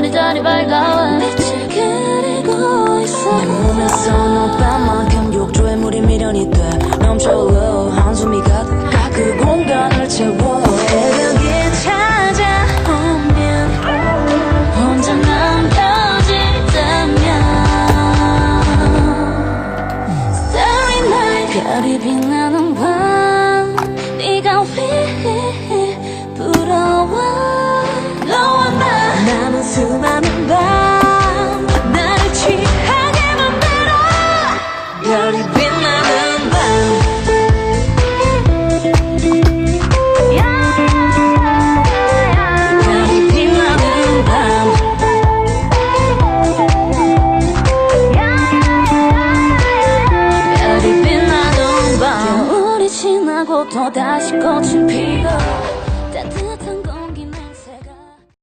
이리저리 밝아와 빛을 그리고 있어 내 몸에서 너만큼 욕조에 물이 미련이 돼 넘쳐 한숨이 가득 그 공간을 채워 새벽이 찾아오면 혼자 남겨질 때면 Starry night 별이 빛나는 밤 네가 왜 부러워 너와 남은 수많은 밤 나를 취하게 만들어 별이 빛나는 밤 별이 빛나는 밤 별이 빛나는 밤 겨울이 지나고 또다시 꽃이 피고